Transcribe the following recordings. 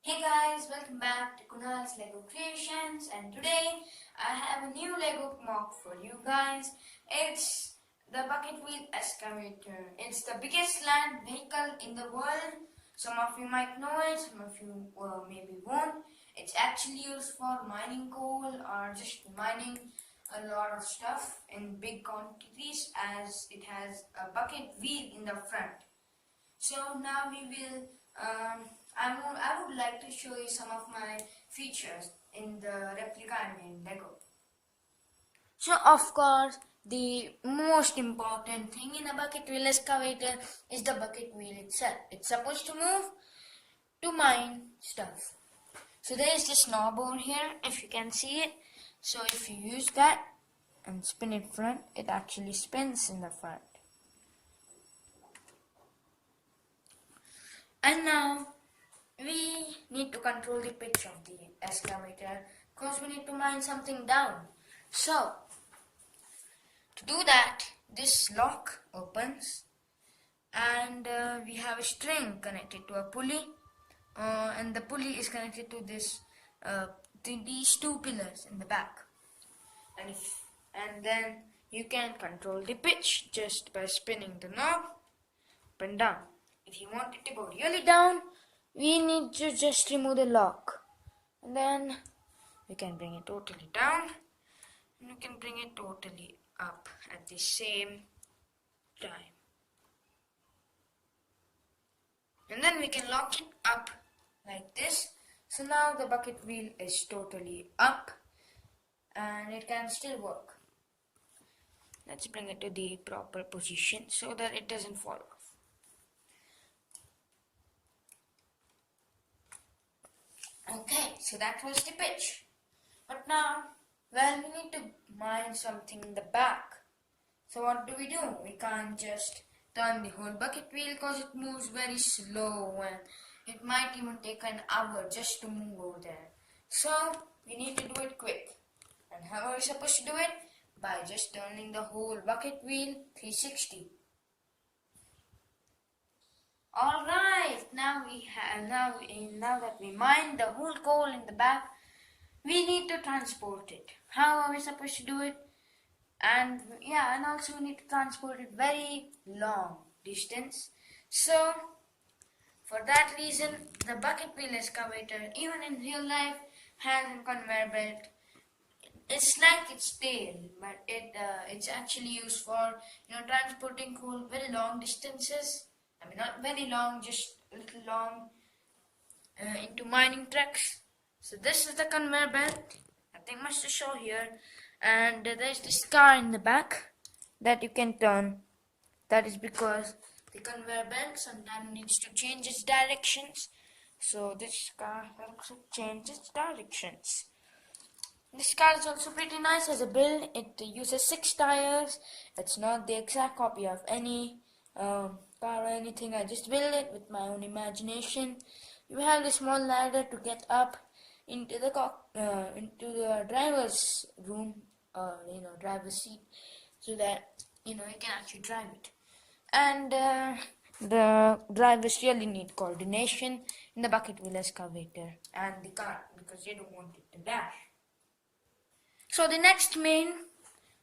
Hey guys, welcome back to Kunal's Lego Creations, and today I have a new Lego mock for you guys. It's the bucket wheel excavator. It's the biggest land vehicle in the world. Some of you might know it, some of you maybe won't. It's actually used for mining coal or just mining a lot of stuff in big quantities, as it has a bucket wheel in the front. So now we will I would like to show you some of my features in the replica I made in Lego. So of course, the most important thing in a bucket wheel excavator is the bucket wheel itself. It's supposed to move to mine stuff. So there is this knob over here, if you can see it. So if you use that and spin it front, it actually spins in the front. And now we need to control the pitch of the excavator because we need to mine something down. So to do that, this lock opens and we have a string connected to a pulley, and the pulley is connected to these two pillars in the back. And then you can control the pitch just by spinning the knob up and down. If you want it to go really down, we need to just remove the lock, and then we can bring it totally down, and we can bring it totally up at the same time. And then we can lock it up like this. So now the bucket wheel is totally up and it can still work. Let's bring it to the proper position so that it doesn't fall off. Okay, so that was the pitch. But now, well, we need to mine something in the back. So what do? We can't just turn the whole bucket wheel because it moves very slow and it might even take an hour just to move over there. So we need to do it quick. And how are we supposed to do it? By just turning the whole bucket wheel 360. Alright, now that we mined the whole coal in the back, we need to transport it. How are we supposed to do it? And also we need to transport it very long distance. So for that reason, the bucket wheel excavator, even in real life, has a conveyor belt. It's like its tail, but it's actually used for transporting coal very long distances. I mean, not very long, just a little long into mining trucks. So this is the conveyor belt. Nothing much to show here. And there's this car in the back that you can turn. That is because the conveyor belt sometimes needs to change its directions. So this car helps it change its directions. This car is also pretty nice as a build. It uses 6 tires. It's not the exact copy of any car or anything. I just built it with my own imagination. You have the small ladder to get up into the driver's room, driver's seat, so that you can actually drive it. And the drivers really need coordination in the bucket wheel excavator and the car because they don't want it to dash. So the next main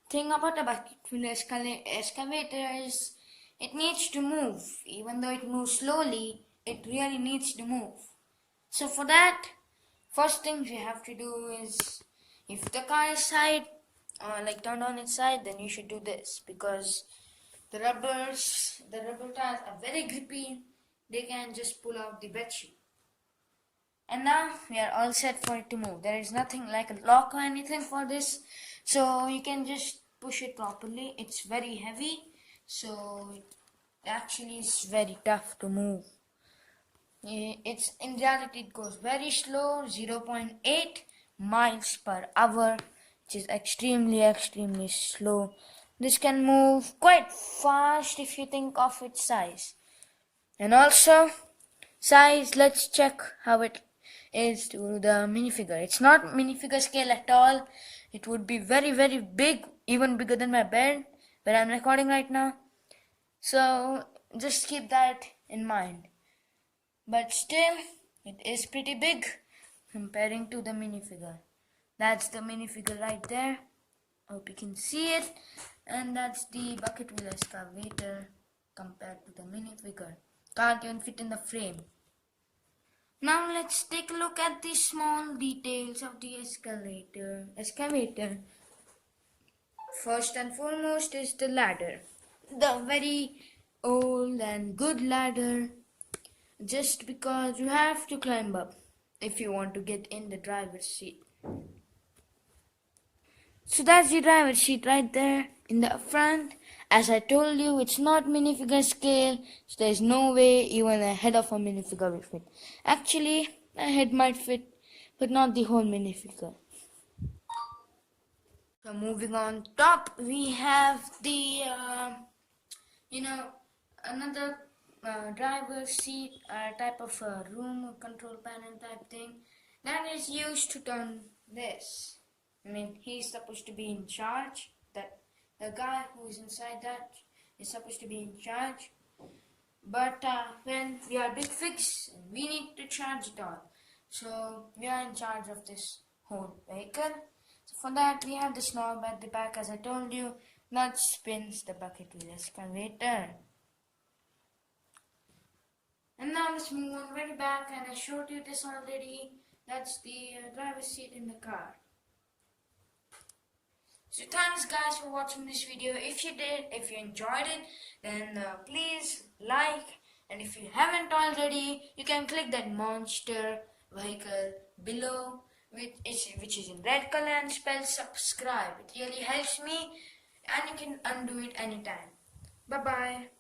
thing about a bucket wheel excavator is it needs to move. Even though it moves slowly, it really needs to move. So for that, first thing you have to do is, if the car is turned on its side, then you should do this, because the rubber tires are very grippy. They can just pull out the bedsheet. And now we are all set for it to move. There is nothing like a lock or anything for this, so you can just push it properly. It's very heavy, so it actually is very tough to move. In reality it goes very slow, 0.8 miles per hour, which is extremely slow. This can move quite fast if you think of its size. And also size, let's check how it is to the minifigure. It's not minifigure scale at all. It would be very big, even bigger than my bed where I'm recording right now. So just keep that in mind. But still, It is pretty big comparing to the minifigure. That's the minifigure right there. Hope you can see it. And that's the bucket wheel excavator compared to the minifigure. Can't even fit in the frame. Now let's take a look at the small details of the excavator. First and foremost is the ladder. The very old and good ladder. Just because you have to climb up if you want to get in the driver's seat. So that's the driver's seat right there in the front. As I told you, it's not minifigure scale, so there's no way even a head of a minifigure will fit. Actually, a head might fit, but not the whole minifigure. So moving on top, we have the, another driver's seat type of room control panel type thing that is used to turn this. I mean, he's supposed to be in charge. That the guy who is inside that is supposed to be in charge. But when we are big figs, we need to charge it all. So we are in charge of this whole vehicle. So for that, we have this knob at the back, as I told you, that spins the bucket wheel excavator. And now let's move on very back, and I showed you this already. That's the driver's seat in the car. So thanks guys for watching this video. If you did, if you enjoyed it, then please like, and if you haven't already, you can click that monster vehicle below, which is in red color and spelled subscribe. It really helps me, and you can undo it anytime. Bye bye.